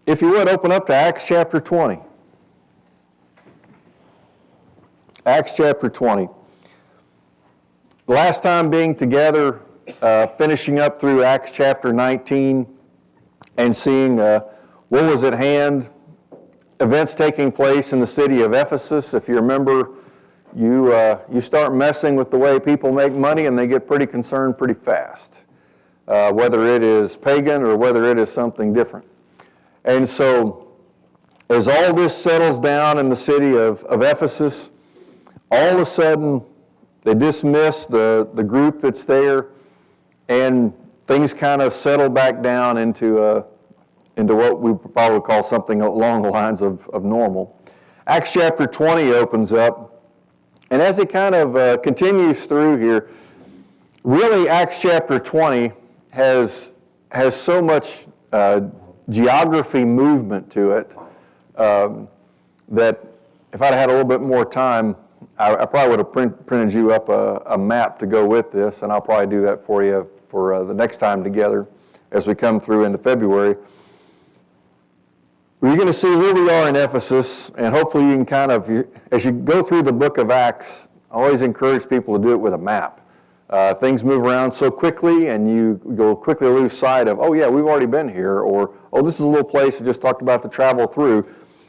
If you would, open up to Acts chapter 20. Acts chapter 20. The last time being together, finishing up through Acts chapter 19 and seeing what was at hand, events taking place in the city of Ephesus. If you remember, you start messing with the way people make money and they get pretty concerned pretty fast, whether it is pagan or whether it is something different. And so, as all this settles down in the city of Ephesus, all of a sudden, they dismiss the group that's there, and things kind of settle back down into what we probably call something along the lines of normal. Acts chapter 20 opens up, and as it kind of continues through here, really Acts chapter 20 has so much geography movement to it that if I'd had a little bit more time, I probably would have printed you up a map to go with this, and I'll probably do that for you for the next time together as we come through into February. You're going to see where we are in Ephesus, and hopefully you can kind of, as you go through the book of Acts, I always encourage people to do it with a map. Things move around so quickly, and you go quickly lose sight of, oh yeah, we've already been here, or oh, this is a little place I just talked about to travel through.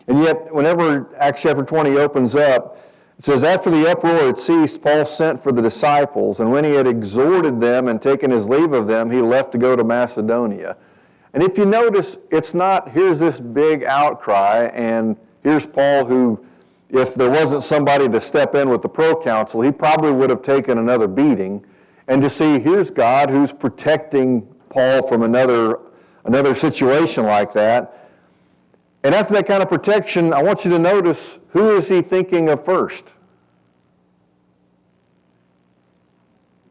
And yet, whenever Acts chapter 20 opens up, it says, after the uproar had ceased, Paul sent for the disciples, and when he had exhorted them and taken his leave of them, he left to go to Macedonia. And if you notice, it's not, here's this big outcry, and here's Paul who, if there wasn't somebody to step in with the proconsul, he probably would have taken another beating. And to see, here's God who's protecting Paul from another situation like that. And after that kind of protection, I want you to notice, who is he thinking of first?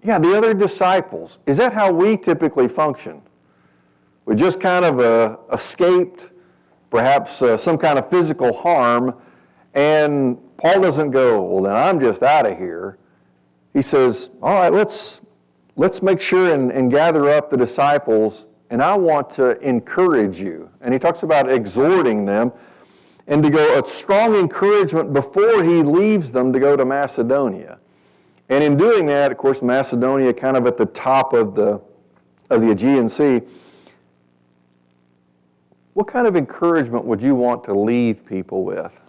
Yeah, the other disciples. Is that how we typically function? We just kind of escaped perhaps some kind of physical harm, and Paul doesn't go, well, then I'm just out of here. He says, all right, let's make sure and gather up the disciples, and I want to encourage you. And he talks about exhorting them, and to go a strong encouragement before he leaves them to go to Macedonia. And in doing that, of course, Macedonia kind of at the top of the Aegean Sea. What kind of encouragement would you want to leave people with?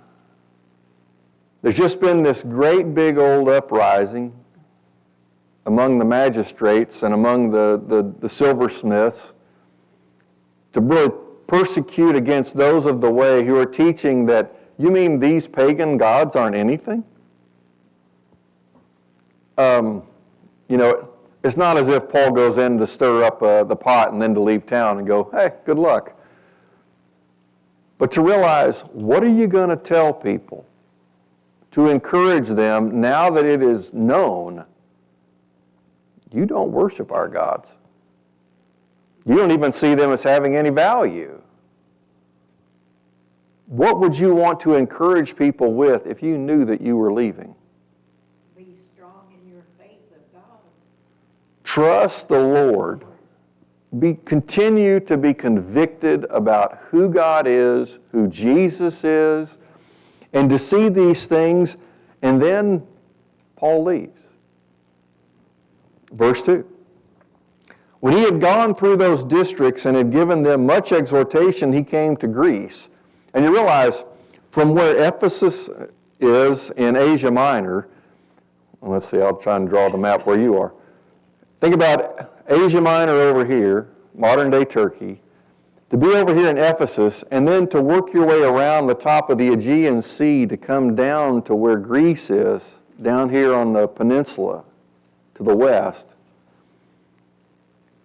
There's just been this great big old uprising among the magistrates and among the silversmiths to really persecute against those of the way who are teaching that, you mean these pagan gods aren't anything? It's not as if Paul goes in to stir up the pot and then to leave town and go, hey, good luck. But to realize, what are you going to tell people to encourage them now that it is known you don't worship our gods? You don't even see them as having any value. What would you want to encourage people with if you knew that you were leaving? Be strong in your faith of God. Trust the Lord. Continue to be convicted about who God is, who Jesus is, and to see these things, and then Paul leaves. Verse 2. When he had gone through those districts and had given them much exhortation, he came to Greece. And you realize, from where Ephesus is in Asia Minor, let's see, I'll try and draw the map where you are. Think about Asia Minor over here, modern-day Turkey, to be over here in Ephesus, and then to work your way around the top of the Aegean Sea to come down to where Greece is, down here on the peninsula to the west.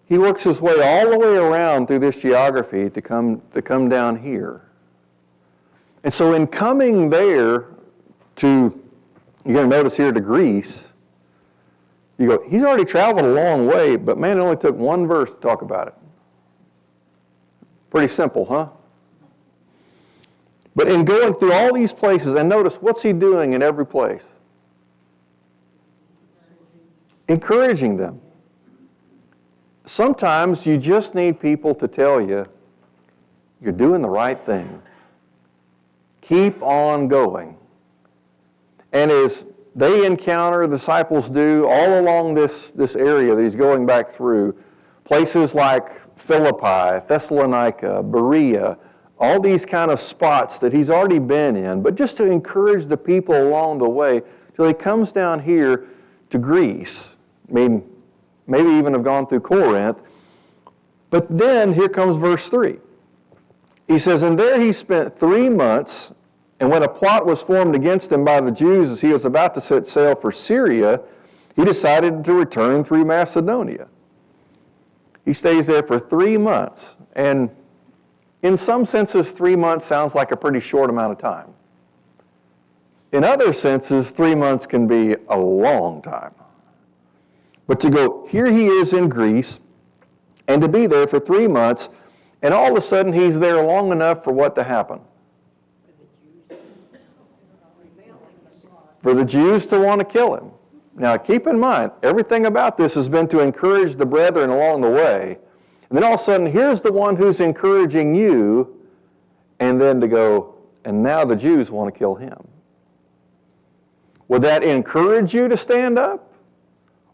He works his way all the way around through this geography to come down here. And so in coming there to, you're going to notice here to Greece, you go, he's already traveled a long way, but man, it only took one verse to talk about it. Pretty simple, huh? But in going through all these places, and notice, what's he doing in every place? Encouraging them. Sometimes you just need people to tell you, You're doing the right thing. Keep on going. And as they encounter, the disciples do, all along this area that he's going back through, places like Philippi, Thessalonica, Berea, all these kind of spots that he's already been in, but just to encourage the people along the way till he comes down here to Greece. I mean, maybe even have gone through Corinth. But then here comes verse 3. He says, and there he spent 3 months, and when a plot was formed against him by the Jews as he was about to set sail for Syria, he decided to return through Macedonia. He stays there for 3 months, and in some senses, 3 months sounds like a pretty short amount of time. In other senses, 3 months can be a long time. But to go, here he is in Greece, and to be there for 3 months, and all of a sudden he's there long enough for what to happen? For the Jews to want to kill him. Now keep in mind, everything about this has been to encourage the brethren along the way. And then all of a sudden, here's the one who's encouraging you, and then to go, and now the Jews want to kill him. Would that encourage you to stand up?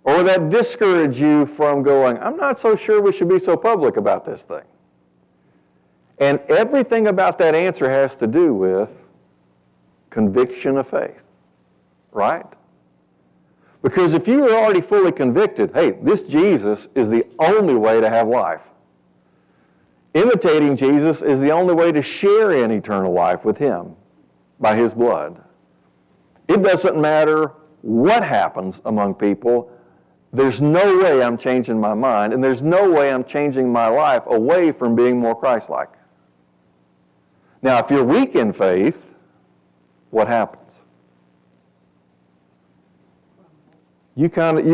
Or would that discourage you from going, I'm not so sure we should be so public about this thing? And everything about that answer has to do with conviction of faith, right? Because if you are already fully convicted, hey, this Jesus is the only way to have life. Imitating Jesus is the only way to share in eternal life with him by his blood. It doesn't matter what happens among people. There's no way I'm changing my mind, and there's no way I'm changing my life away from being more Christ-like. Now, if you're weak in faith, what happens? You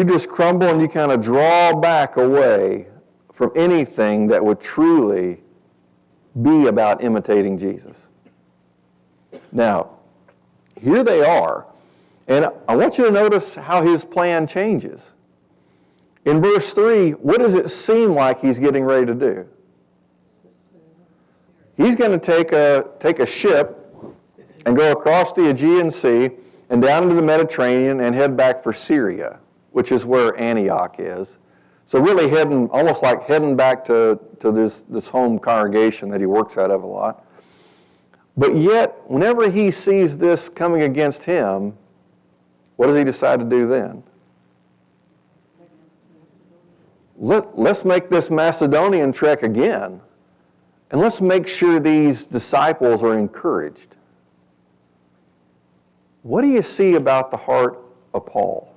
just crumble and you kind of draw back away from anything that would truly be about imitating Jesus. Now, here they are, and I want you to notice how his plan changes. In verse 3, what does it seem like he's getting ready to do? He's going to take a ship and go across the Aegean Sea and down into the Mediterranean and head back for Syria, which is where Antioch is. So really almost like heading back to this home congregation that he works out of a lot. But yet, whenever he sees this coming against him, what does he decide to do then? Let's make this Macedonian trek again, and let's make sure these disciples are encouraged. What do you see about the heart of Paul?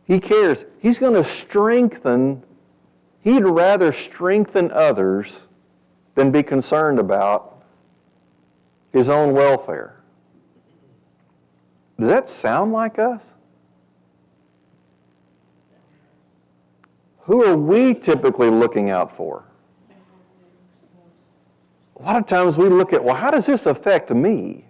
He cares. He's going to he'd rather strengthen others than be concerned about his own welfare. Does that sound like us? Who are we typically looking out for? A lot of times we look at, well, how does this affect me?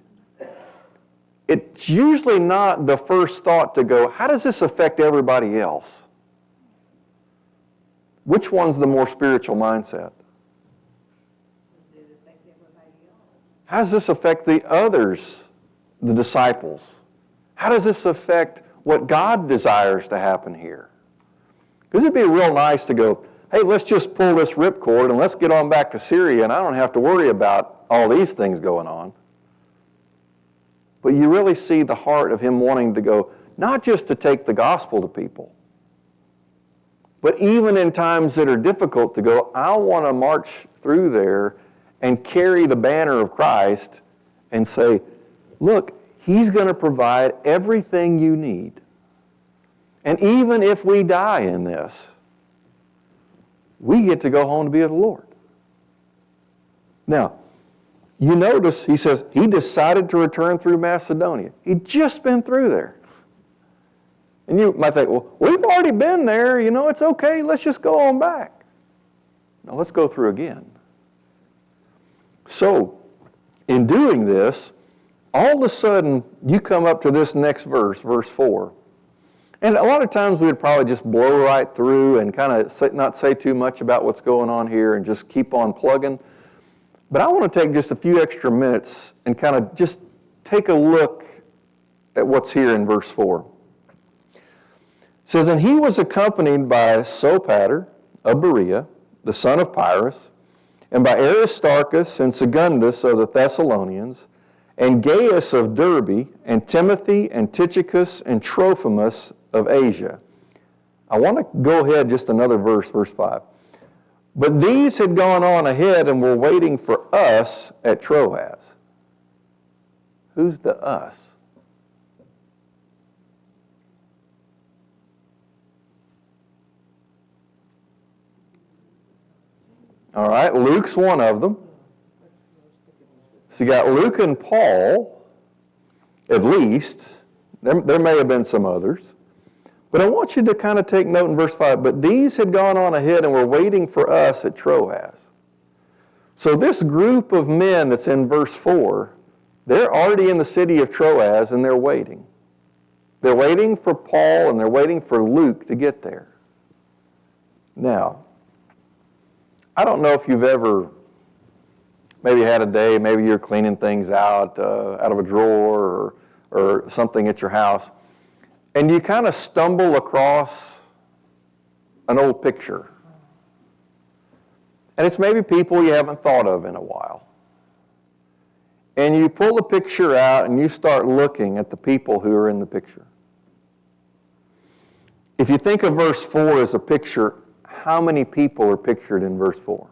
It's usually not the first thought to go, how does this affect everybody else? Which one's the more spiritual mindset? How does this affect the others, the disciples? How does this affect what God desires to happen here? Because it'd be real nice to go, hey, let's just pull this ripcord and let's get on back to Syria and I don't have to worry about all these things going on. But you really see the heart of him wanting to go, not just to take the gospel to people, but even in times that are difficult to go, I want to march through there and carry the banner of Christ and say, look, he's going to provide everything you need. And even if we die in this, we get to go home to be with the Lord. Now, you notice he says he decided to return through Macedonia. He'd just been through there. And you might think, well, we've already been there. It's okay. Let's just go on back. Now, let's go through again. So, in doing this, all of a sudden, you come up to this next verse, verse 4. And a lot of times we'd probably just blow right through and kind of not say too much about what's going on here and just keep on plugging. But I want to take just a few extra minutes and kind of just take a look at what's here in verse 4. It says, and he was accompanied by Sopater of Berea, the son of Pyrrhus, and by Aristarchus and Secundus of the Thessalonians, and Gaius of Derbe, and Timothy, and Tychicus, and Trophimus of Asia. I want to go ahead just another verse, verse 5. But these had gone on ahead and were waiting for us at Troas. Who's the us? All right, Luke's one of them. So you got Luke and Paul, at least. There may have been some others. But I want you to kind of take note in verse 5. But these had gone on ahead and were waiting for us at Troas. So this group of men that's in verse 4, they're already in the city of Troas and they're waiting. They're waiting for Paul and they're waiting for Luke to get there. Now, I don't know if you've ever maybe had a day, maybe you're cleaning things out of a drawer or something at your house, and you kind of stumble across an old picture. And it's maybe people you haven't thought of in a while. And you pull the picture out and you start looking at the people who are in the picture. If you think of verse 4 as a picture, how many people are pictured in verse 4?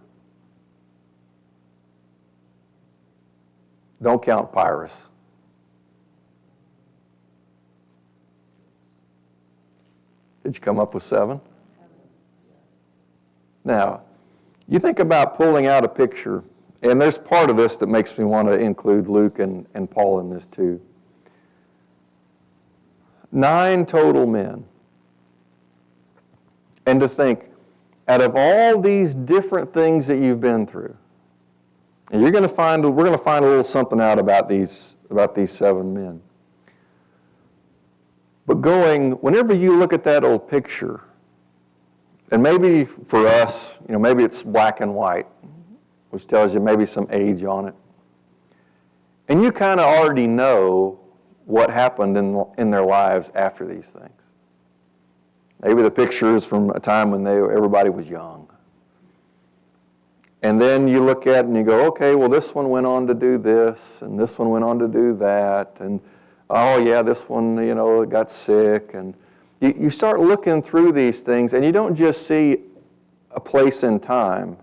Don't count Pyrrhus. Did you come up with 7? Now, you think about pulling out a picture, and there's part of this that makes me want to include Luke and Paul in this too. 9 total men. And to think, out of all these different things that you've been through, and we're going to find a little something out about these 7 men. But whenever you look at that old picture, and maybe for us, maybe it's black and white, which tells you maybe some age on it. And you kind of already know what happened in their lives after these things. Maybe the picture is from a time when everybody was young. And then you look at it and you go, okay, well, this one went on to do this, and this one went on to do that, and oh yeah, this one, got sick. And you start looking through these things, and you don't just see a place in time.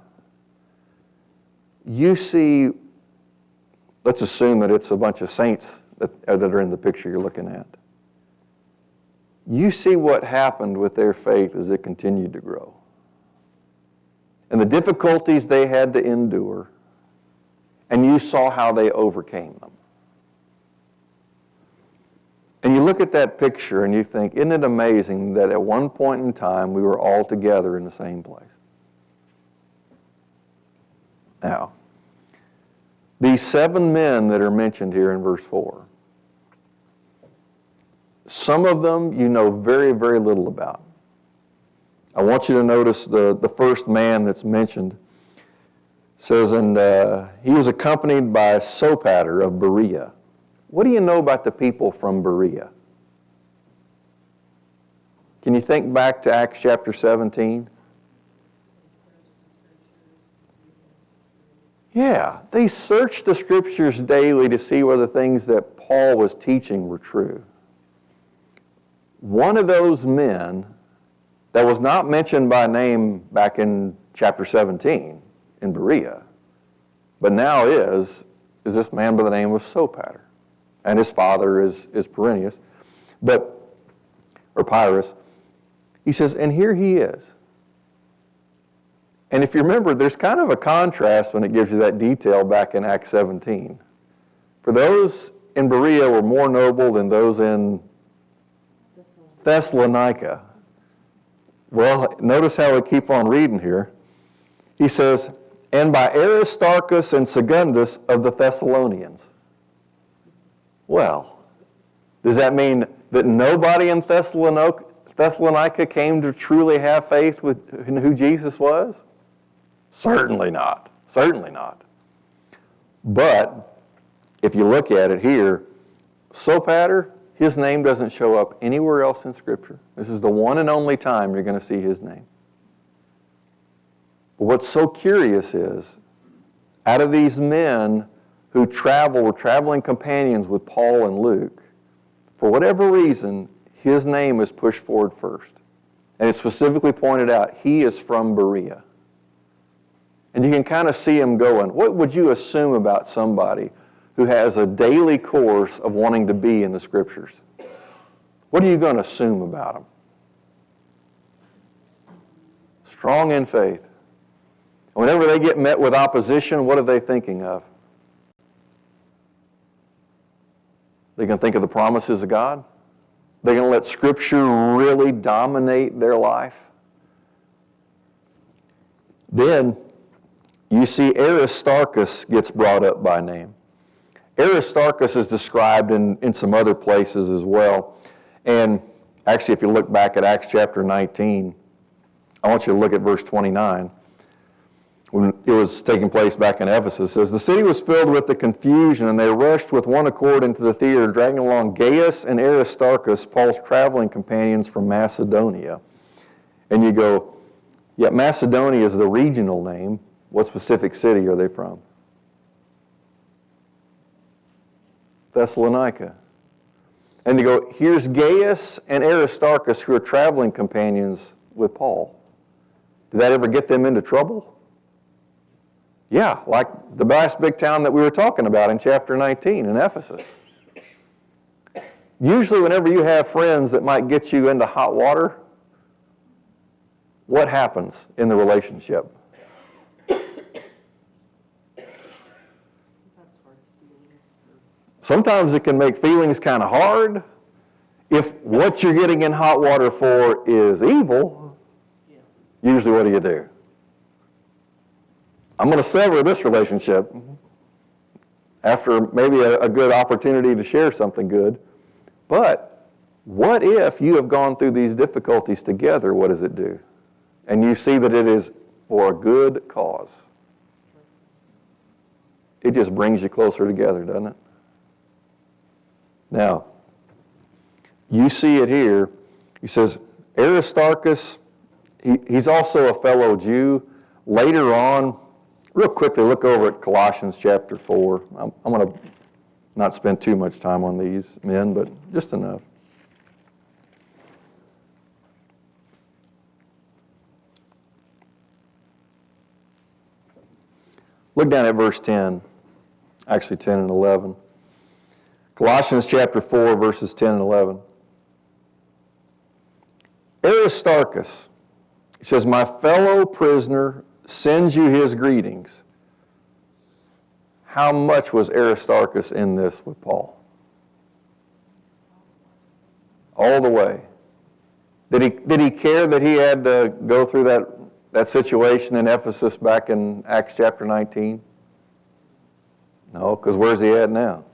You see, let's assume that it's a bunch of saints that are in the picture you're looking at. You see what happened with their faith as it continued to grow. And the difficulties they had to endure, and you saw how they overcame them. And you look at that picture and you think, isn't it amazing that at one point in time we were all together in the same place? Now, these 7 men that are mentioned here in verse 4, some of them you know very, very little about. I want you to notice the first man that's mentioned. It says, and he was accompanied by Sopater of Berea. What do you know about the people from Berea? Can you think back to Acts chapter 17? Yeah, they searched the Scriptures daily to see whether the things that Paul was teaching were true. One of those men that was not mentioned by name back in chapter 17 in Berea, but now is this man by the name of Sopater. And his father is Pyrrhus. He says, and here he is. And if you remember, there's kind of a contrast when it gives you that detail back in Acts 17. For those in Berea were more noble than those in Thessalonica. Well, notice how we keep on reading here. He says, and by Aristarchus and Secundus of the Thessalonians. Well, does that mean that nobody in Thessalonica Thessalonica came to truly have faith in who Jesus was? Certainly not. Certainly not. But if you look at it here, Sopater, his name doesn't show up anywhere else in Scripture. This is the one and only time you're going to see his name. But what's so curious is, out of these men who were traveling companions with Paul and Luke, for whatever reason, his name is pushed forward first. And it's specifically pointed out, he is from Berea. And you can kind of see him going, what would you assume about somebody who has a daily course of wanting to be in the Scriptures? What are you going to assume about them? Strong in faith. Whenever they get met with opposition, what are they thinking of? They're going to think of the promises of God? They're going to let Scripture really dominate their life? Then you see Aristarchus gets brought up by name. Aristarchus is described in some other places as well. And actually, if you look back at Acts chapter 19, I want you to look at verse 29. When it was taking place back in Ephesus, it says, the city was filled with the confusion, and they rushed with one accord into the theater, dragging along Gaius and Aristarchus, Paul's traveling companions from Macedonia. And you go, yeah, Macedonia is the regional name. What specific city are they from? Thessalonica. And you go, here's Gaius and Aristarchus who are traveling companions with Paul. Did that ever get them into trouble? Yeah, like the last big town that we were talking about in chapter 19 in Ephesus. Usually whenever you have friends that might get you into hot water, what happens in the relationship? Sometimes it can make feelings kind of hard. If what you're getting in hot water for is evil, usually what do? I'm going to sever this relationship after maybe a good opportunity to share something good. But what if you have gone through these difficulties together? What does it do? And you see that it is for a good cause. It just brings you closer together, doesn't it? Now, you see it here. He says, Aristarchus, he's also a fellow Jew. Later on, real quickly, look over at Colossians chapter 4. I'm going to not spend too much time on these men, but just enough. Look down at verse 10, actually 10 and 11. Colossians chapter 4, verses 10 and 11. Aristarchus, he says, my fellow prisoner sends you his greetings. How much was Aristarchus in this with Paul? All the way. Did he care that he had to go through that situation in Ephesus back in Acts chapter 19? No, because where's he at now?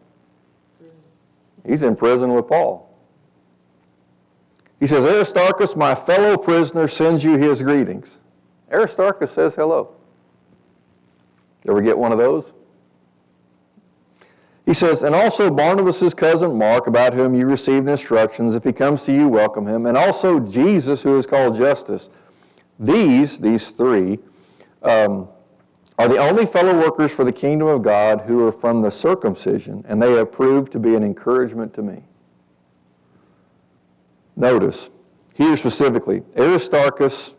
He's in prison with Paul. He says, Aristarchus, my fellow prisoner, sends you his greetings. Aristarchus says hello. You ever get one of those? He says, and also Barnabas' cousin Mark, about whom you received instructions. If he comes to you, welcome him. And also Jesus, who is called Justus. These three, are the only fellow workers for the kingdom of God who are from the circumcision, and they have proved to be an encouragement to me. Notice, here specifically, Aristarchus,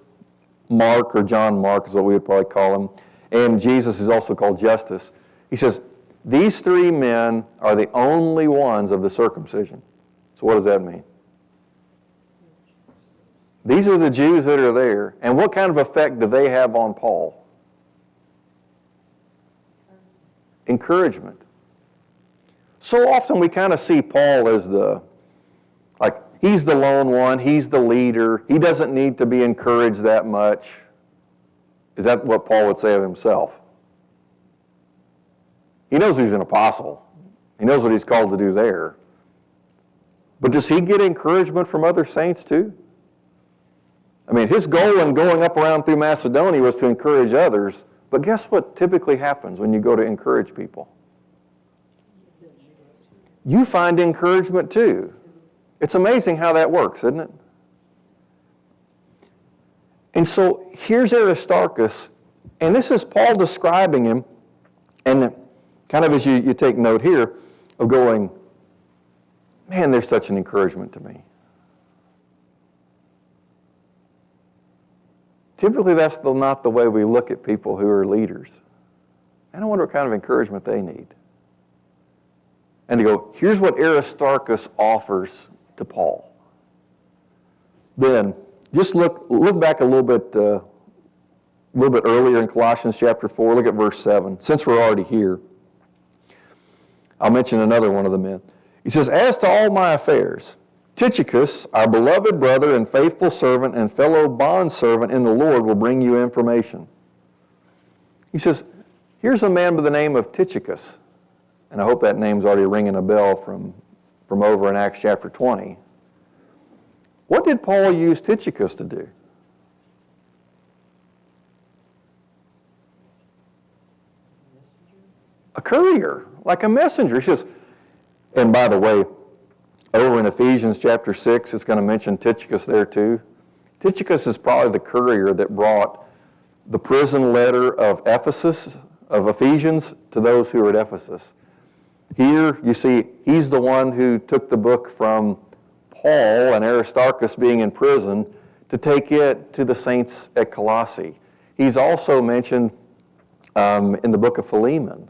Mark, or John Mark is what we would probably call him, and Jesus is also called Justus. He says, these three men are the only ones of the circumcision. So what does that mean? These are the Jews that are there, and what kind of effect do they have on Paul? Encouragement. So often we kind of see Paul as he's the lone one, he's the leader, he doesn't need to be encouraged that much. Is that what Paul would say of himself? He knows he's an apostle. He knows what he's called to do there. But does he get encouragement from other saints too? I mean, his goal in going up around through Macedonia was to encourage others, but guess what typically happens when you go to encourage people? You find encouragement too. It's amazing how that works, isn't it? And so here's Aristarchus, and this is Paul describing him, and kind of as you take note here of going, man, there's such an encouragement to me. Typically, that's not the way we look at people who are leaders. And I wonder what kind of encouragement they need. And to go, here's what Aristarchus offers to Paul. Then, just look back a little bit earlier in Colossians chapter 4. Look at verse 7. Since we're already here, I'll mention another one of the men. He says, as to all my affairs, Tychicus, our beloved brother and faithful servant and fellow bondservant in the Lord, will bring you information. He says, here's a man by the name of Tychicus. And I hope that name's already ringing a bell from over in Acts chapter 20. What did Paul use Tychicus to do? A courier, like a messenger. He says, and by the way, over in Ephesians chapter 6, it's going to mention Tychicus there too. Tychicus is probably the courier that brought the prison letter of Ephesians, to those who are at Ephesus. Here, you see, he's the one who took the book from Paul and Aristarchus being in prison to take it to the saints at Colossae. He's also mentioned in the book of Philemon.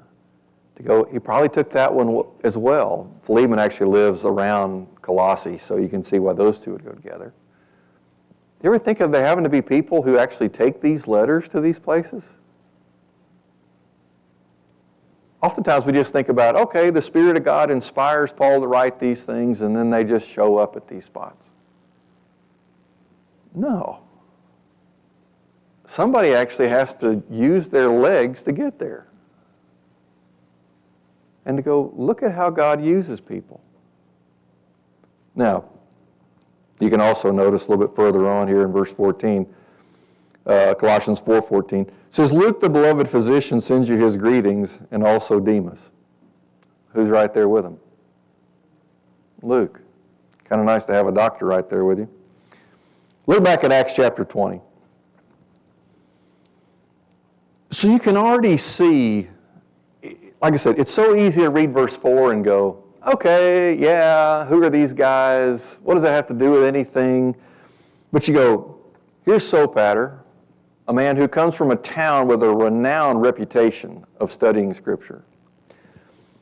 He probably took that one as well. Philemon actually lives around Colossae, so you can see why those two would go together. You ever think of there having to be people who actually take these letters to these places? Oftentimes we just think about, okay, the Spirit of God inspires Paul to write these things, and then they just show up at these spots. No. Somebody actually has to use their legs to get there. And to go, look at how God uses people. Now, you can also notice a little bit further on here in verse 14, Colossians 4:14. It says, Luke, the beloved physician, sends you his greetings, and also Demas. Who's right there with him? Luke. Kind of nice to have a doctor right there with you. Look back at Acts chapter 20. So you can already see, like I said, it's so easy to read verse 4 and go, okay, yeah, who are these guys? What does that have to do with anything? But you go, here's Sopater, a man who comes from a town with a renowned reputation of studying Scripture.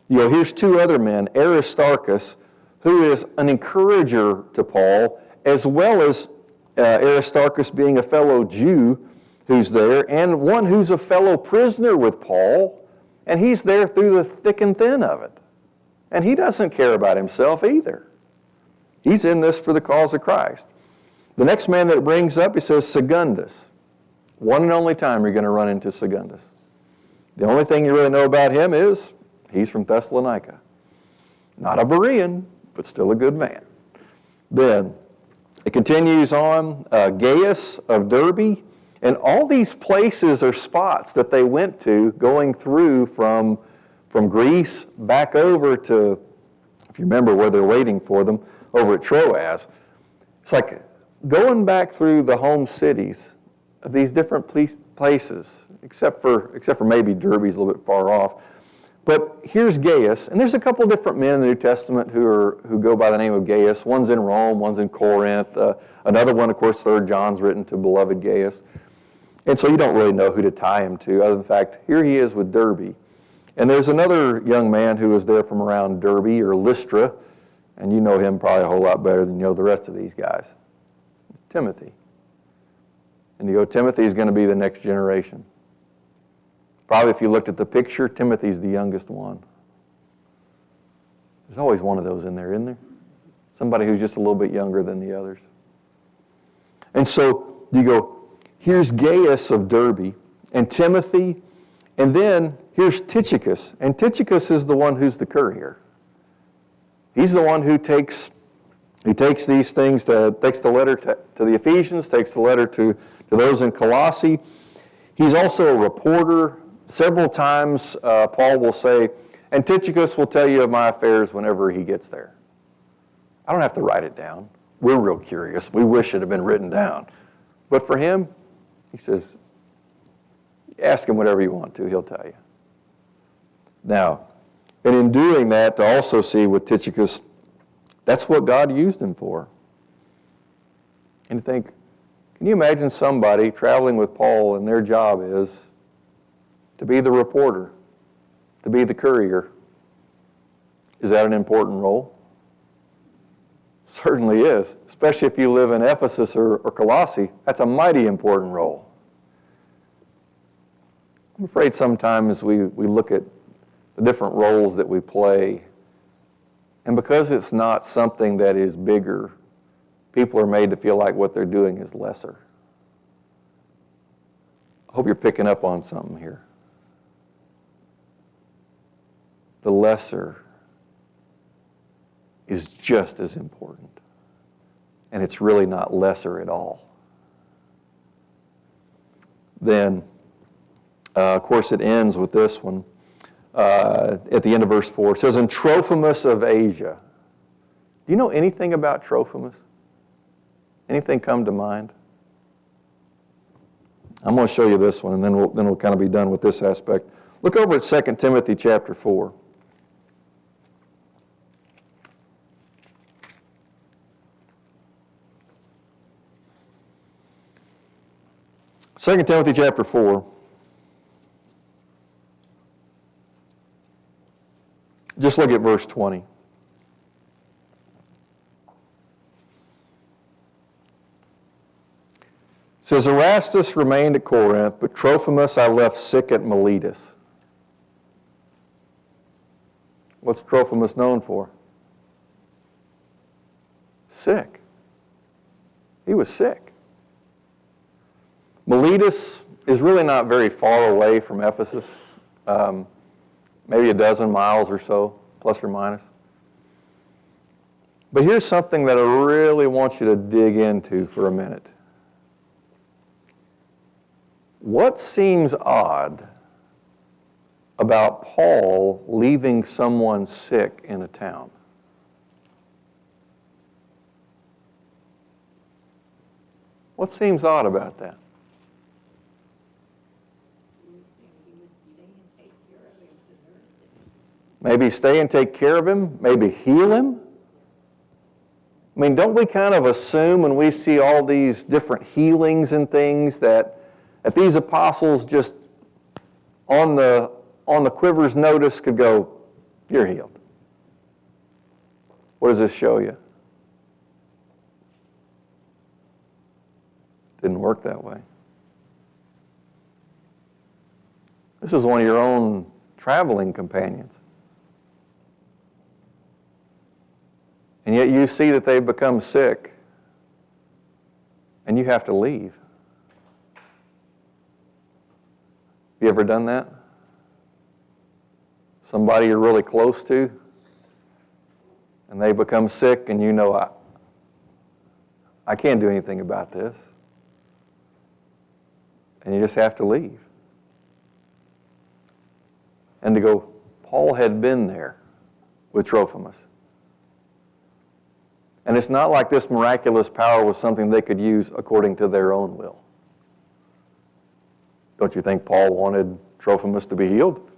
You go, here's two other men, Aristarchus, who is an encourager to Paul, as well as Aristarchus being a fellow Jew who's there, and one who's a fellow prisoner with Paul, and he's there through the thick and thin of it. And he doesn't care about himself either. He's in this for the cause of Christ. The next man that it brings up, he says Secundus. One and only time you're going to run into Secundus. The only thing you really know about him is he's from Thessalonica. Not a Berean, but still a good man. Then it continues on, Gaius of Derbe. And all these places are spots that they went to going through from Greece back over to, if you remember where they're waiting for them, over at Troas. It's like going back through the home cities of these different places, except for maybe Derbe's a little bit far off. But here's Gaius, and there's a couple of different men in the New Testament who go by the name of Gaius. One's in Rome, one's in Corinth. Another one, of course, 3 John's written to beloved Gaius. And so you don't really know who to tie him to, other than the fact, here he is with Derbe. And there's another young man who was there from around Derbe or Lystra, and you know him probably a whole lot better than you know the rest of these guys. It's Timothy. And you go, Timothy is going to be the next generation. Probably if you looked at the picture, Timothy's the youngest one. There's always one of those in there, isn't there? Somebody who's just a little bit younger than the others. And so you go, here's Gaius of Derbe, and Timothy, and then here's Tychicus. And Tychicus is the one who's the courier. He's the one who takes He takes these things, takes the letter to the Ephesians, takes the letter to those in Colossae. He's also a reporter. Several times Paul will say, and Tychicus will tell you of my affairs whenever he gets there. I don't have to write it down. We're real curious. We wish it had been written down. But for him, he says, ask him whatever you want to, he'll tell you. Now, and in doing that, to also see with Tychicus, that's what God used him for. And you think, can you imagine somebody traveling with Paul and their job is to be the reporter, to be the courier? Is that an important role? Certainly is, especially if you live in Ephesus or Colossae. That's a mighty important role. I'm afraid sometimes we look at the different roles that we play, and because it's not something that is bigger, people are made to feel like what they're doing is lesser. I hope you're picking up on something here. The lesser is just as important. And it's really not lesser at all. Then, of course, it ends with this one. At the end of verse 4, it says, and Trophimus of Asia. Do you know anything about Trophimus? Anything come to mind? I'm going to show you this one, and then we'll kind of be done with this aspect. Look over at 2 Timothy chapter 4. 2 Timothy chapter 4. Just look at verse 20. It says, Erastus remained at Corinth, but Trophimus I left sick at Miletus. What's Trophimus known for? Sick. He was sick. Miletus is really not very far away from Ephesus, maybe a dozen miles or so, plus or minus. But here's something that I really want you to dig into for a minute. What seems odd about Paul leaving someone sick in a town? What seems odd about that? Maybe stay and take care of him, maybe heal him. I mean, don't we kind of assume when we see all these different healings and things that these apostles just on the quiver's notice could go, you're healed. What does this show you? Didn't work that way. This is one of your own traveling companions. And yet you see that they've become sick, and you have to leave. You ever done that? Somebody you're really close to, and they become sick, and you know, I can't do anything about this. And you just have to leave. And to go, Paul had been there with Trophimus. And it's not like this miraculous power was something they could use according to their own will. Don't you think Paul wanted Trophimus to be healed?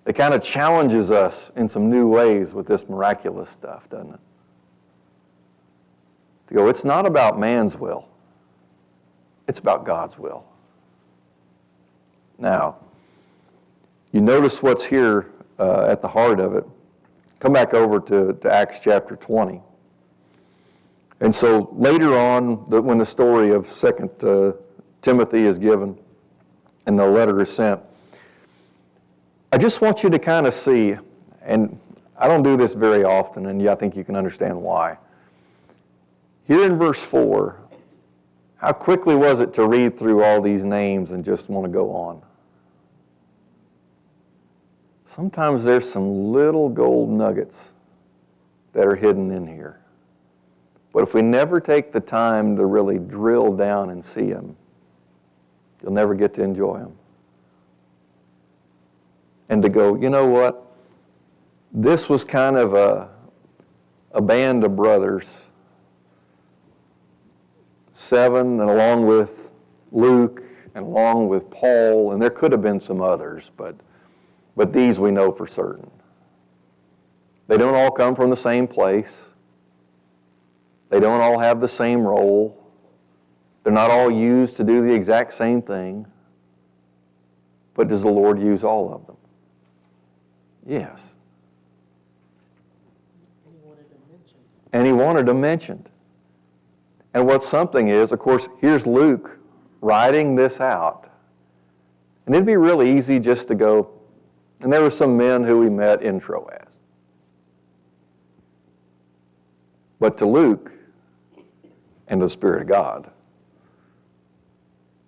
It kind of challenges us in some new ways with this miraculous stuff, doesn't it? To go, it's not about man's will. It's about God's will. Now, you notice what's here at the heart of it. Come back over to Acts chapter 20. And so later on, when the story of 2 Timothy is given and the letter is sent, I just want you to kind of see, and I don't do this very often, and I think you can understand why. Here in verse 4, how quickly was it to read through all these names and just want to go on? Sometimes there's some little gold nuggets that are hidden in here. But if we never take the time to really drill down and see them, you'll never get to enjoy them. And to go, you know what? This was kind of a band of brothers, 7, and along with Luke, and along with Paul, and there could have been some others, but these we know for certain. They don't all come from the same place. They don't all have the same role. They're not all used to do the exact same thing. But does the Lord use all of them? Yes. And He wanted them mentioned. And what something is, of course, here's Luke writing this out. And it'd be really easy just to go, and there were some men who we met in Troas. But to Luke and to the Spirit of God,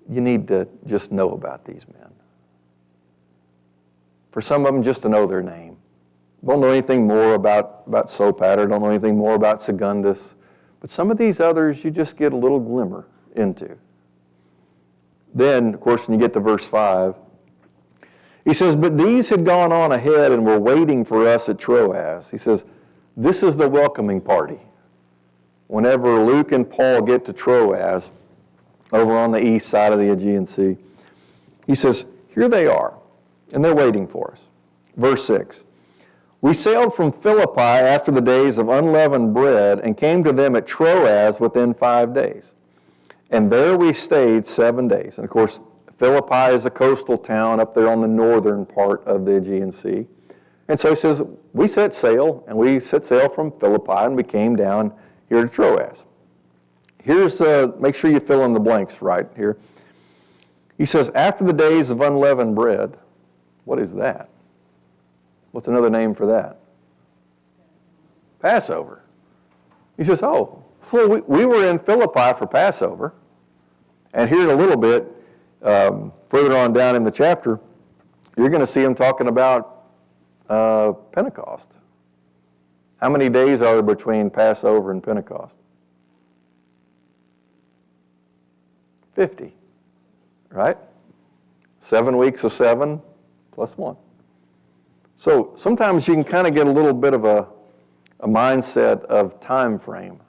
you need to just know about these men. For some of them, just to know their name. Don't know anything more about Sopater, don't know anything more about Secundus. But some of these others, you just get a little glimmer into. Then, of course, when you get to verse 5, he says, but these had gone on ahead and were waiting for us at Troas. He says, this is the welcoming party. Whenever Luke and Paul get to Troas, over on the east side of the Aegean Sea, he says, here they are, and they're waiting for us. Verse 6, we sailed from Philippi after the days of unleavened bread and came to them at Troas within 5 days. And there we stayed 7 days. And of course, Philippi is a coastal town up there on the northern part of the Aegean Sea. And so he says, we set sail from Philippi, and we came down here to Troas. Here's, make sure you fill in the blanks right here. He says, after the days of unleavened bread, what is that? What's another name for that? Passover. He says, oh, well, we were in Philippi for Passover. And here in a little bit, further on down in the chapter, you're going to see him talking about Pentecost. How many days are there between Passover and Pentecost? 50, right? 7 weeks of 7 plus 1. So sometimes you can kind of get a little bit of a mindset of time frame.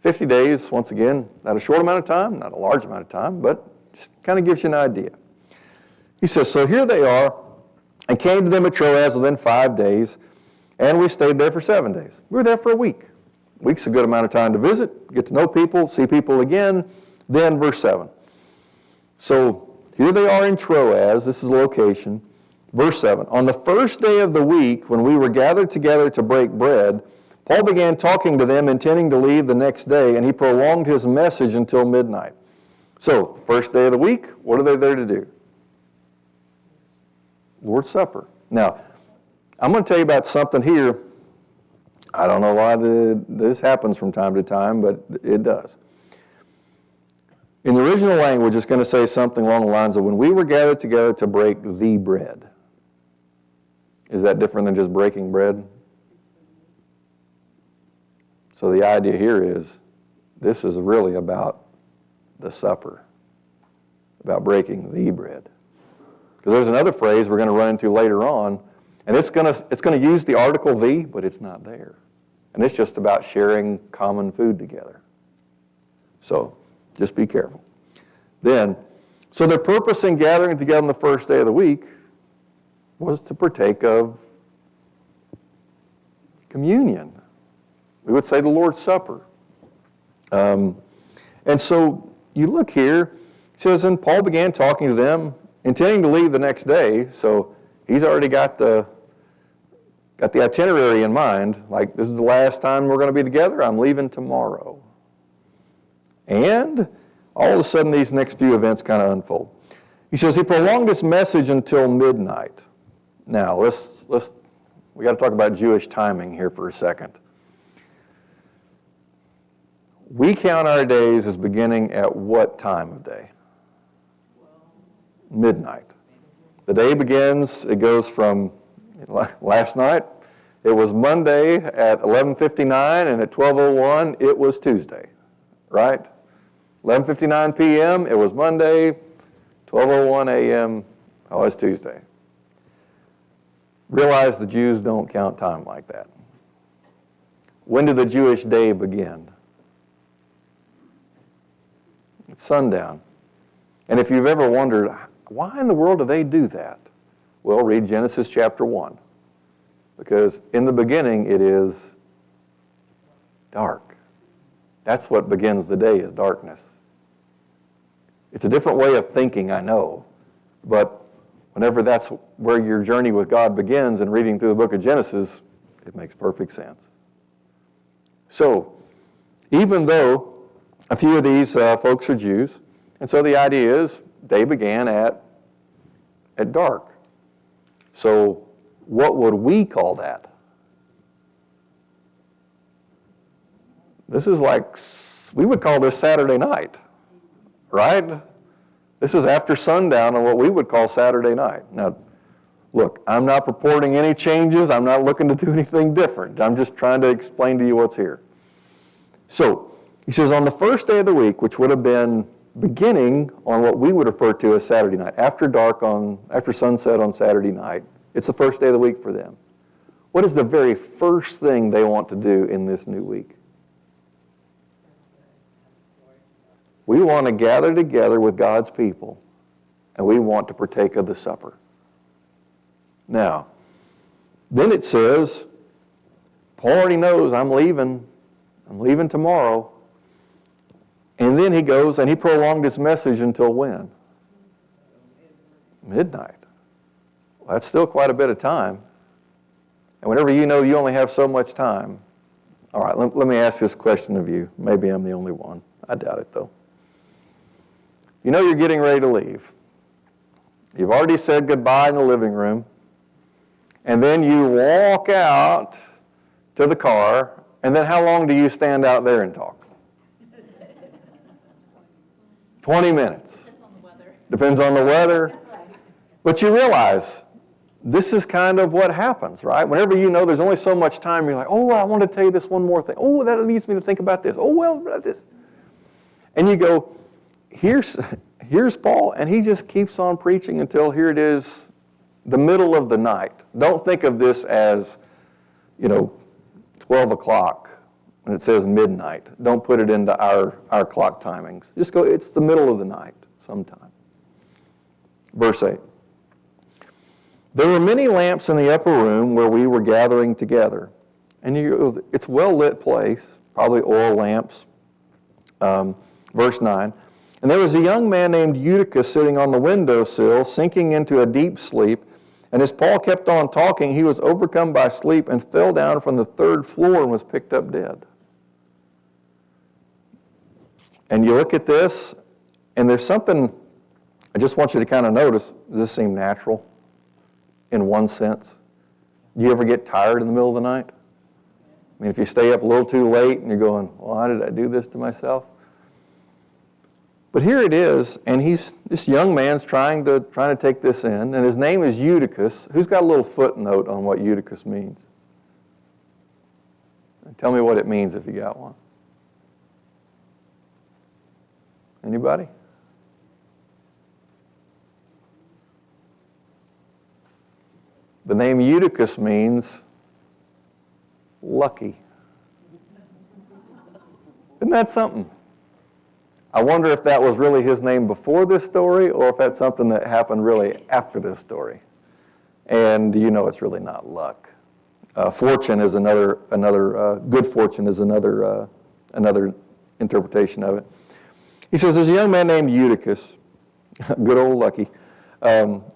50 days, once again, not a short amount of time, not a large amount of time, but just kind of gives you an idea. He says, so here they are, and came to them at Troas within 5 days, and we stayed there for 7 days. We were there for a week. A week's a good amount of time to visit, get to know people, see people again. Then verse 7. So here they are in Troas. This is the location. Verse 7. On the first day of the week, when we were gathered together to break bread, Paul began talking to them, intending to leave the next day, and he prolonged his message until midnight. So, first day of the week, what are they there to do? Lord's Supper. Now, I'm going to tell you about something here. I don't know why this happens from time to time, but it does. In the original language, it's going to say something along the lines of, when we were gathered together to break the bread. Is that different than just breaking bread? So the idea here is, this is really about the supper, about breaking the bread. Because there's another phrase we're going to run into later on, and it's going to use the article the, but it's not there. And it's just about sharing common food together. So, just be careful. Then, so their purpose in gathering together on the first day of the week was to partake of communion. We would say the Lord's Supper. And so, you look here, it says, and Paul began talking to them, intending to leave the next day, so he's already got the itinerary in mind, like, this is the last time we're going to be together, I'm leaving tomorrow. And all of a sudden, these next few events kind of unfold. He says he prolonged his message until midnight. Now, we got to talk about Jewish timing here for a second. We count our days as beginning at what time of day? Midnight. The day begins, it goes from last night, it was Monday at 11:59, and at 12:01, it was Tuesday, right? 11:59 p.m., it was Monday, 12:01 a.m., oh, it's Tuesday. Realize the Jews don't count time like that. When did the Jewish day begin? It's sundown. And if you've ever wondered, why in the world do they do that? Well, read Genesis chapter 1. Because in the beginning, it is dark. That's what begins the day, is darkness. It's a different way of thinking, I know. But whenever that's where your journey with God begins and reading through the book of Genesis, it makes perfect sense. So, even though a few of these folks are Jews, and so the idea is they began at dark. So, what would we call that? This is like, we would call this Saturday night, right? This is after sundown on what we would call Saturday night. Now, look, I'm not purporting any changes. I'm not looking to do anything different. I'm just trying to explain to you what's here. So, he says, on the first day of the week, which would have been beginning on what we would refer to as Saturday night, after sunset on Saturday night, it's the first day of the week for them. What is the very first thing they want to do in this new week? We want to gather together with God's people, and we want to partake of the supper. Now, then it says, Paul already knows I'm leaving tomorrow. And then he goes and he prolonged his message until when? Midnight. Well, that's still quite a bit of time. And whenever you know you only have so much time, all right, let me ask this question of you. Maybe I'm the only one. I doubt it, though. You know you're getting ready to leave. You've already said goodbye in the living room. And then you walk out to the car, and then how long do you stand out there and talk? 20 minutes. Depends on the weather. Depends on the weather. But you realize this is kind of what happens, right? Whenever you know there's only so much time, you're like, oh, I want to tell you this one more thing. Oh, that leads me to think about this. Oh, well, about this. And you go, here's Paul, and he just keeps on preaching until here it is, the middle of the night. Don't think of this as, 12 o'clock when it says midnight. Don't put it into our clock timings. Just go, it's the middle of the night sometime. Verse 8. There were many lamps in the upper room where we were gathering together. And it's a well-lit place, probably oil lamps. Verse 9. And there was a young man named Eutychus sitting on the windowsill, sinking into a deep sleep. And as Paul kept on talking, he was overcome by sleep and fell down from the third floor and was picked up dead. And you look at this, and there's something I just want you to kind of notice. Does this seem natural in one sense? Do you ever get tired in the middle of the night? I mean, if you stay up a little too late and you're going, well, how did I do this to myself? But here it is, and this young man's trying to take this in, and his name is Eutychus. Who's got a little footnote on what Eutychus means? Tell me what it means if you got one. Anybody? The name Eutychus means lucky. Isn't that something? I wonder if that was really his name before this story or if that's something that happened really after this story. And it's really not luck. Fortune is another good fortune is another interpretation of it. He says, there's a young man named Eutychus, good old Lucky,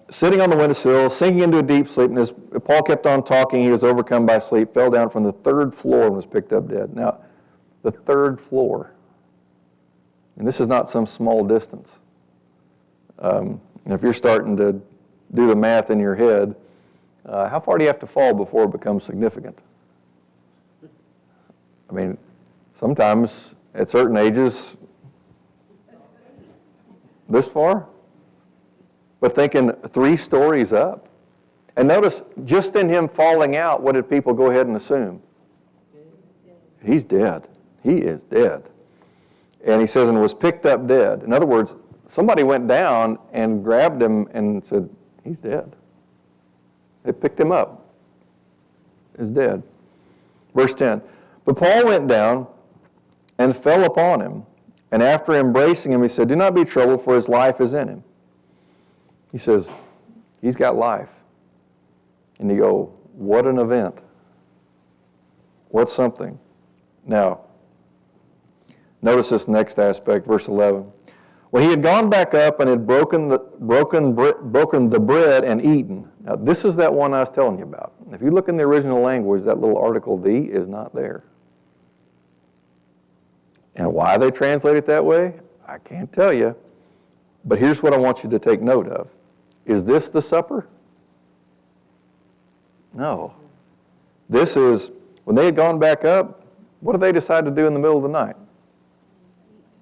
sitting on the windowsill, sinking into a deep sleep, and as Paul kept on talking, he was overcome by sleep, fell down from the third floor and was picked up dead. Now, the third floor. And this is not some small distance. If you're starting to do the math in your head, how far do you have to fall before it becomes significant? I mean, sometimes at certain ages, this far, but thinking 3 stories up. And notice, just in him falling out, what did people go ahead and assume? He's dead. He is dead. And he says, and was picked up dead. In other words, somebody went down and grabbed him and said, he's dead. They picked him up. He's dead. Verse 10, but Paul went down and fell upon him. And after embracing him, he said, do not be troubled, for his life is in him. He says, he's got life. And you go, what an event. What's something? Now, notice this next aspect, verse 11. When he had gone back up and had broken the bread and eaten. Now, this is that one I was telling you about. If you look in the original language, that little article, the, is not there. And why they translate it that way, I can't tell you. But here's what I want you to take note of. Is this the supper? No. This is, when they had gone back up, what did they decide to do in the middle of the night?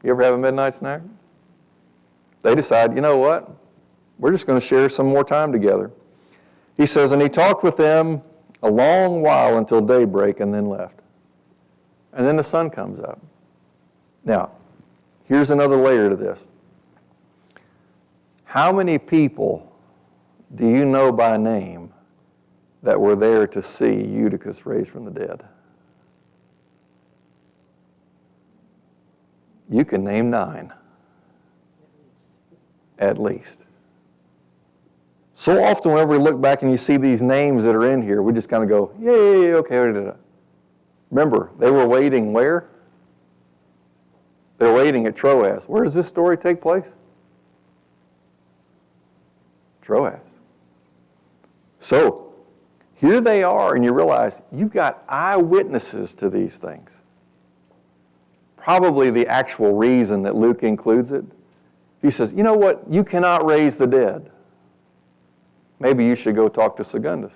You ever have a midnight snack? They decide, you know what? We're just going to share some more time together. He says, and he talked with them a long while until daybreak and then left. And then the sun comes up. Now, here's another layer to this. How many people do you know by name that were there to see Eutychus raised from the dead? You can name 9. At least. So often whenever we look back and you see these names that are in here, we just kind of go, yay, okay. Remember, they were waiting where? They're waiting at Troas. Where does this story take place? Troas. So, here they are, and you realize you've got eyewitnesses to these things. Probably the actual reason that Luke includes it. He says, you know what? You cannot raise the dead. Maybe you should go talk to Secundus.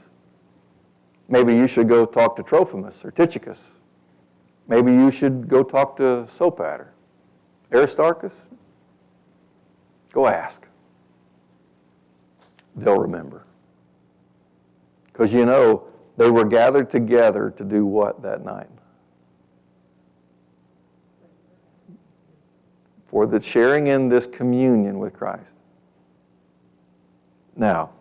Maybe you should go talk to Trophimus or Tychicus. Maybe you should go talk to Sopater. Aristarchus? Go ask. They'll remember. Because you know, they were gathered together to do what that night? For the sharing in this communion with Christ. Now,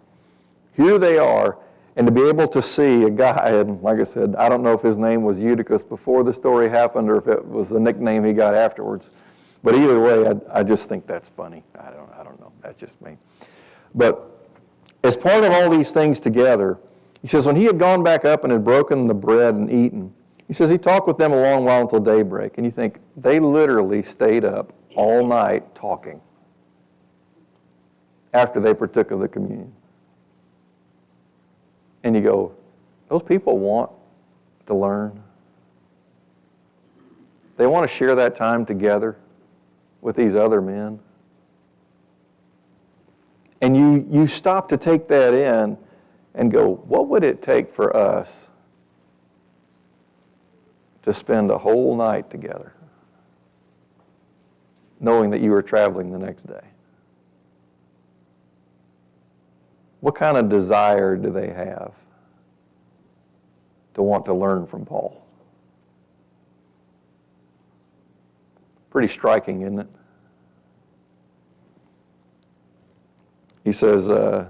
here they are, and to be able to see a guy, and like I said, I don't know if his name was Eutychus before the story happened or if it was a nickname he got afterwards. But either way, I just think that's funny. I don't know. That's just me. But as part of all these things together, he says, when he had gone back up and had broken the bread and eaten, he says he talked with them a long while until daybreak. And you think, they literally stayed up all night talking after they partook of the communion. And you go, those people want to learn. They want to share that time together with these other men. And you stop to take that in and go, what would it take for us to spend a whole night together, knowing that you were traveling the next day? What kind of desire do they have to want to learn from Paul? Pretty striking, isn't it? He says, and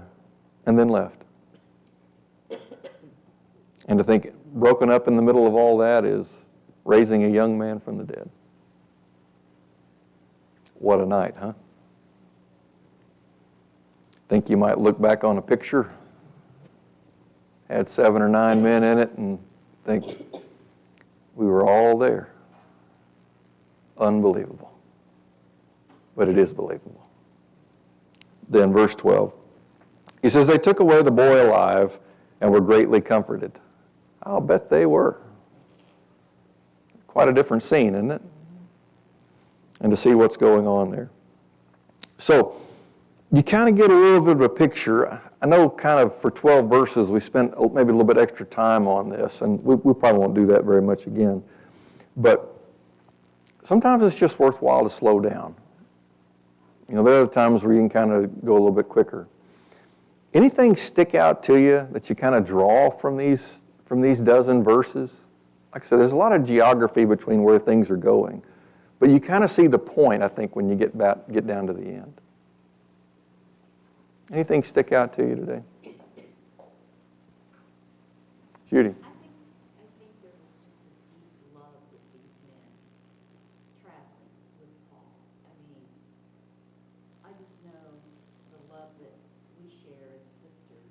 then left. And to think, broken up in the middle of all that is raising a young man from the dead. What a night, huh? Think you might look back on a picture, had 7 or 9 men in it, and think, we were all there. Unbelievable. But it is believable. Then verse 12, he says, they took away the boy alive and were greatly comforted. I'll bet they were. Quite a different scene, isn't it? And to see what's going on there. So, you kind of get a little bit of a picture. I know kind of for 12 verses we spent maybe a little bit extra time on this, and we probably won't do that very much again. But sometimes it's just worthwhile to slow down. You know, there are times where you can kind of go a little bit quicker. Anything stick out to you that you kind of draw from these dozen verses? Like I said, there's a lot of geography between where things are going, but you kind of see the point, I think, when you get down to the end. Anything stick out to you today? Judy? I think there was just a deep love with these men traveling with Paul. I mean, I just know the love that we share as sisters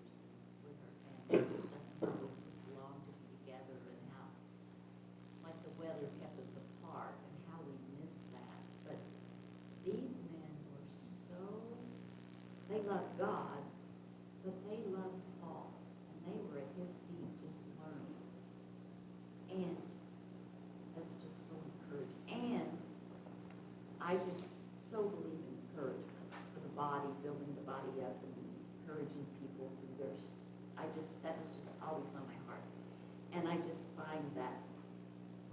with our families and stuff, and how we just long to be together, and how, like, the weather kept us apart and how we miss that. But these men were so, they loved God, but they loved Paul, and they were at his feet just learning. And that's just so encouraging. And I just so believe in encouragement for the body, building the body up and encouraging people through their, that is just always on my heart. And I just find that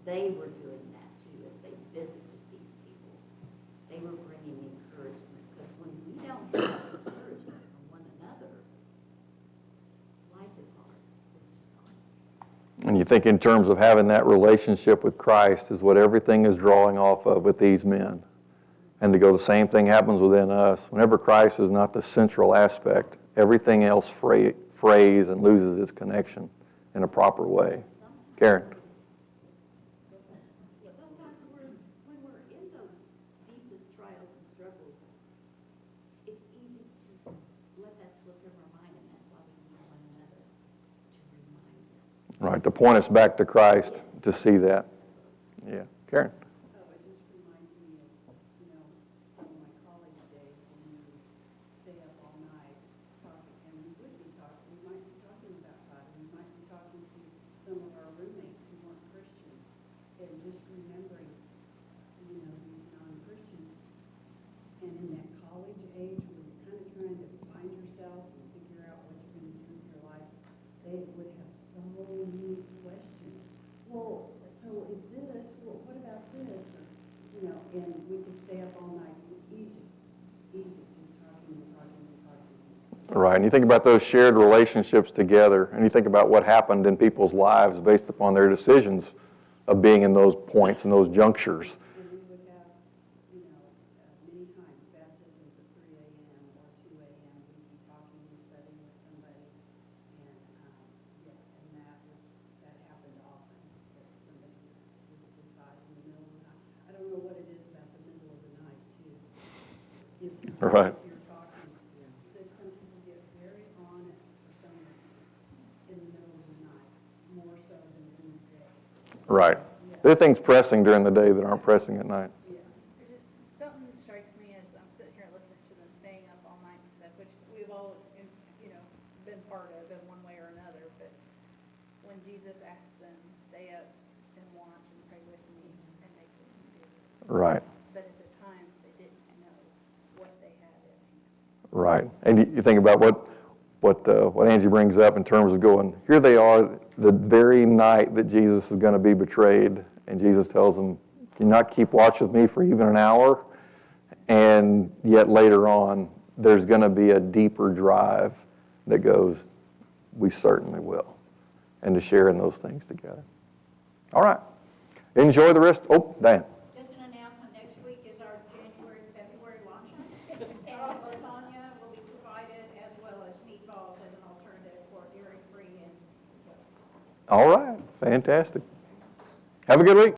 they were doing that too as they visited these people. They were bringing encouragement, because when we don't have encouragement from one another, life is hard. It's just hard. And you think in terms of having that relationship with Christ is what everything is drawing off of with these men. And to go, the same thing happens within us. Whenever Christ is not the central aspect, everything else frays and loses its connection in a proper way. Karen? Sometimes when we're in those deepest trials and struggles, it's easy to let that slip from our mind, and that's why we need one another to remind us. Right, to point us back to Christ, to see that. Yeah. Karen? Oh, it just reminds me of, some of my college days when we would stay up all night talking, and we would be talking, we might be talking about God, and we might be talking to some of our roommates who weren't Christians, and just remembering, these non-Christians, and in that college age where you're kind of trying to find yourself and figure out what you're going to do with your life, they would have so many questions. Well, so is this, well, what about this? Or, and we could stay up all night. Easy, just talking and talking and talking. Right, and you think about those shared relationships together, and you think about what happened in people's lives based upon their decisions of being in those points and those junctures. And we would have, many times baptisms at 3 a.m. or 2 a.m. We'd be talking and studying with somebody, and that happened often. That somebody would decide in the middle of the night. I don't know what it is about the middle of the night too. Right. If you're talking, that some people get very honest for some reason in the middle of the night, more so than in the day. Right. There are things pressing during the day that aren't pressing at night. Yeah. There's just something that strikes me as I'm sitting here listening to them staying up all night and stuff, which we've all, been part of in one way or another. But when Jesus asked them, stay up and watch and pray with me, and they couldn't do it. Right. But at the time, they didn't know what they had in hand. Right. And you think about what Angie brings up in terms of going, here they are, the very night that Jesus is going to be betrayed, and Jesus tells them, can you not keep watch with me for even an hour? And yet later on, there's going to be a deeper drive that goes, we certainly will, and to share in those things together. All right. Enjoy the rest. Oh, Dan. Just an announcement, next week is our February luncheon, and lasagna will be provided as well as meatballs as an alternative for dairy-free and All right. Fantastic. Have a good week.